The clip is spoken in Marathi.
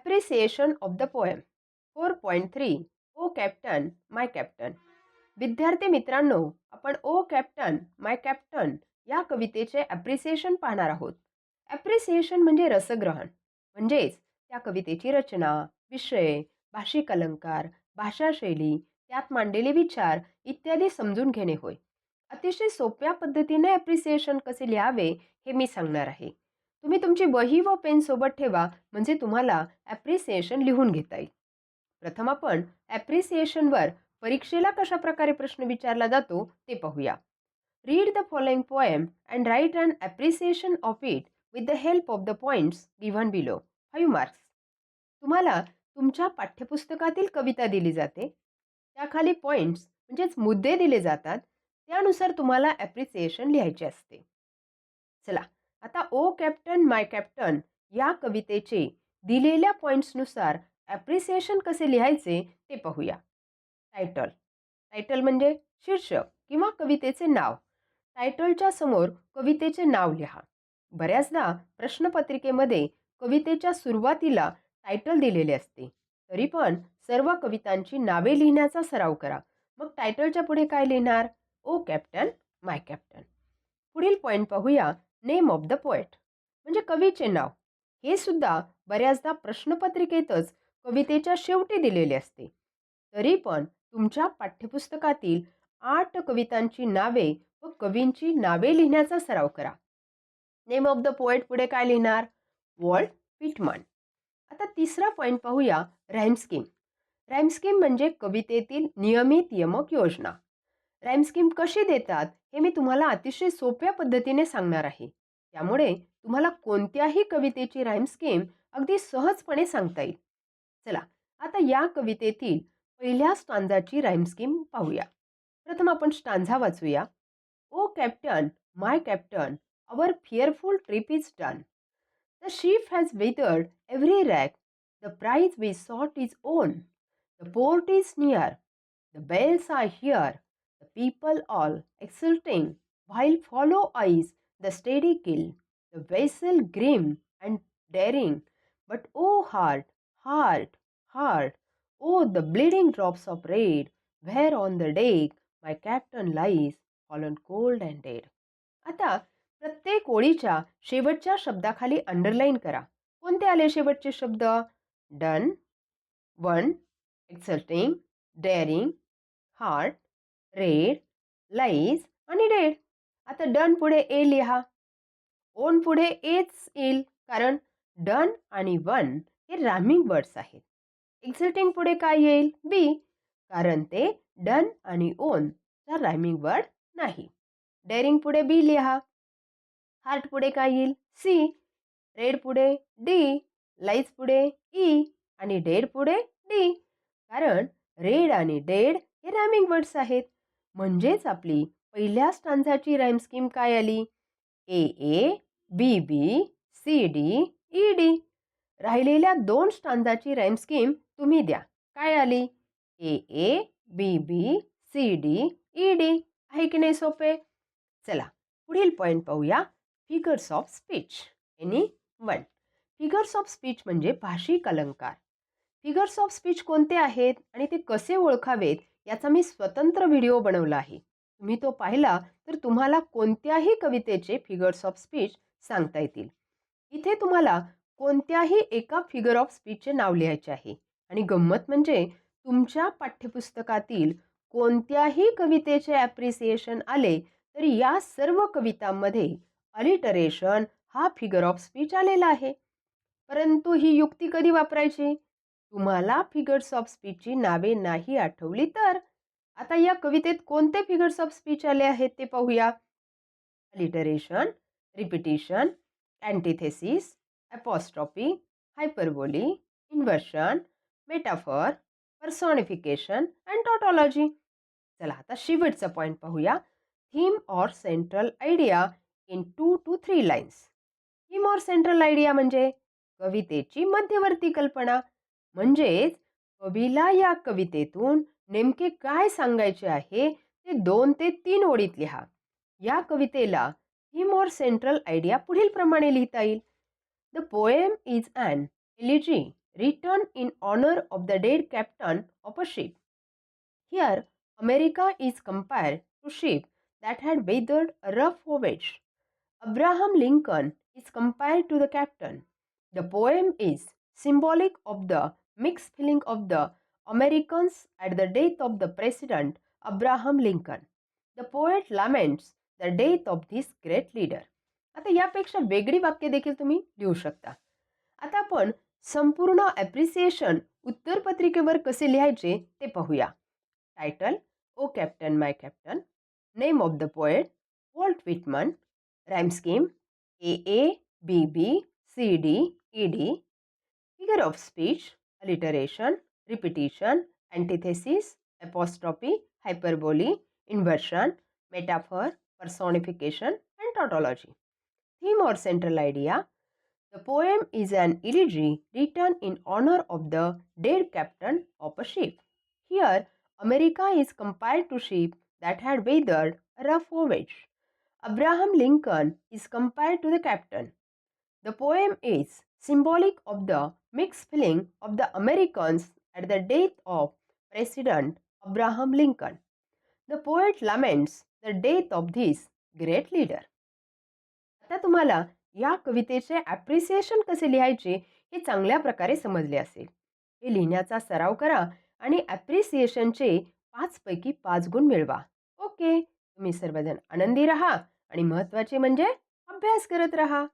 Appreciation of the poem 4.3 O captain my captain. विद्यार्थी मित्रांनो, आपण ओ कॅप्टन माय कॅप्टन या कवितेचे ॲप्रिसिएशन पाहणार आहोत. ॲप्रिसिएशन म्हणजे रसग्रहण, म्हणजेच त्या कवितेची रचना, विषय, भाषिक अलंकार, भाषाशैली, त्यात मांडलेले विचार इत्यादी समजून घेणे होय. अतिशय सोप्या पद्धतीने ॲप्रिसिएशन कसे लिहावे हे मी सांगणार आहे. तुम्ही तुमची वही व पेन सोबत ठेवा, म्हणजे तुम्हाला ॲप्रिसिएशन लिहून घेता येईल. प्रथम आपण ॲप्रिसिएशनवर परीक्षेला कशा प्रकारे प्रश्न विचारला जातो ते पाहूया. Read the following poem and write an appreciation of it with the help of the points given below. 5 marks. तुम्हाला तुमच्या पाठ्यपुस्तकातील कविता दिली जाते, त्याखाली पॉइंट्स म्हणजेच मुद्दे दिले जातात, त्यानुसार तुम्हाला ॲप्रिसिएशन लिहायचे असते. चला, आता ओ कॅप्टन माय कॅप्टन या कवितेचे दिलेल्या पॉइंट्सनुसार ॲप्रिसिएशन कसे लिहायचे ते पाहूया. टायटल. टायटल म्हणजे शीर्षक किंवा कवितेचे नाव. टायटलच्या समोर कवितेचे नाव लिहा. बऱ्याचदा प्रश्नपत्रिकेमध्ये कवितेच्या सुरुवातीला टायटल दिलेले असते, तरी पण सर्व कवितांची नावे लिहिण्याचा सराव करा. मग टायटलच्या पुढे काय लिहिणार? ओ कॅप्टन माय कॅप्टन. पुढील पॉईंट पाहूया. नेम ऑफ द पोएट म्हणजे कवीचे नाव. हे सुद्धा बऱ्याचदा प्रश्नपत्रिकेतच कवितेच्या शेवटी दिलेले असते, तरी पण तुमच्या पाठ्यपुस्तकातील 8 कवितांची नावे व कवींची नावे लिहिण्याचा सराव करा. नेम ऑफ द पोएट पुढे काय लिहिणार? Walt Whitman. आता तिसरा पॉईंट पाहूया. Rhyme scheme. राईम स्कीम म्हणजे कवितेतील नियमित यमक योजना. राईम स्कीम कशी देतात हे मी तुम्हाला अतिशय सोप्या पद्धतीने सांगणार आहे, त्यामुळे तुम्हाला कोणत्याही कवितेची राईम स्कीम अगदी सहजपणे सांगता येईल. चला, आता या कवितेतील पहिल्या स्टांजाची राईम स्कीम पाहूया. प्रथम आपण स्टांजा वाचूया. O captain my captain, our fearful trip is done. The ship has weathered every rack. The prize we sought is won. The port is near. The bells are here. The people all exulting, while follow eyes the steady kill, the vessel grim and daring, but oh heart, heart, heart, oh the bleeding drops of red, where on the deck my captain lies, fallen cold and dead. आता प्रत्येक ओळीच्या शेवटच्या शब्दाखाली अंडरलाईन करा. कोणते आले शेवटचे शब्द? Done, won, exulting, daring, heart, red, lies आणि डेड. आता डन पुढे ए लिहा. ओन पुढे एच येईल, कारण डन आणि वन हे रायमिंग वर्ड्स आहेत. एक्झिटिंग पुढे काय येईल? बी, कारण ते डन आणि ओन चा रायमिंग वर्ड नाही. डेअरिंग पुढे बी लिहा. हार्ट पुढे काय येईल? सी. रेड पुढे डी. लाईज पुढे ई आणि डेड पुढे डी, कारण रेड आणि डेड हे रायमिंग वर्ड्स आहेत. म्हणजेच आपली पहिल्या स्टांजाची राईम स्कीम काय आली? ए ए, बी बी, सी डी, ई डी. राहिलेल्या 2 स्टांजाची राईम स्कीम तुम्ही द्या. काय आली? ए ए, बी बी, सी डी, ई डी. आहे की नाही सोपे? चला, पुढील पॉईंट पाहूया. Figures of speech. Any 1. Figures of speech म्हणजे भाषिक अलंकार. फिगर्स ऑफ स्पीच कोणते आहेत आणि ते कसे ओळखावेत याचा मी स्वतंत्र व्हिडिओ बनवला आहे. तुम्ही तो पाहिला तर तुम्हाला कोणत्याही कवितेचे फिगर्स ऑफ स्पीच सांगता येतील. इथे तुम्हाला कोणत्याही एका फिगर ऑफ स्पीचचे नाव लिहायचे आहे. आणि गंमत म्हणजे तुमच्या पाठ्यपुस्तकातील कोणत्याही कवितेचे ॲप्रिसिएशन आले तरी या सर्व कवितांमध्ये अलिटरेशन हा फिगर ऑफ स्पीच आलेला आहे. परंतु ही युक्ती कधी वापरायची? तुम्हाला फिगर्स ऑफ स्पीचची नावे नाही आठवली तर. आता या कवितेत कोणते फिगर्स ऑफ स्पीच आले आहेत ते पाहूया. Alliteration, repetition, antithesis, apostrophe, hyperbole, inversion, metaphor, personification and tautology. चला, आता शेवटचा पॉईंट पाहूया. Theme or central idea in 2 to 3 lines. Theme or central idea म्हणजे कवितेची मध्यवर्ती कल्पना. म्हणजेच कवीला या कवितेतून नेमके काय सांगायचे आहे ते 2 ते 3 ओळीत लिहा. या कवितेला थीम ऑर सेंट्रल आयडिया पुढील प्रमाणे लिहिता येईल. The poem is an elegy written in honor of the dead captain of a ship. Here, America is compared to ship that had weathered a rough voyage. Abraham Lincoln is compared to the captain. The poem is symbolic of the mixed feeling of the Americans at the death of the President Abraham Lincoln. The poet laments the death of this great leader. आता यापेक्षा वेगळी वाक्य देखील तुम्ही लिहू शकता. आता आपण संपूर्ण ॲप्रिसिएशन उत्तरपत्रिकेवर कसे लिहायचे ते पाहूया. Title O captain my captain, name of the poet Walt Whitman, rhyme scheme A, B, B, C, D, E, D, figure of speech, alliteration, repetition, antithesis, apostrophe, hyperbole, inversion, metaphor, personification, and tautology. Theme or central idea. The poem is an elegy written in honor of the dead captain of a ship. Here, America is compared to ship that had weathered a rough voyage. Abraham Lincoln is compared to the captain. The poem is symbolic of the mixed feeling of the Americans at the death of President Abraham Lincoln. The poet laments the death of this great leader. आता तुम्हाला या कवितेचे ॲप्रिसिएशन कसे लिहायचे हे चांगल्या प्रकारे समजले असेल. हे लिहिण्याचा सराव करा आणि ॲप्रिसिएशनचे 5 पैकी 5 गुण मिळवा. ओके. तुम्ही सर्वजण आनंदी राहा आणि महत्त्वाचे म्हणजे अभ्यास करत राहा.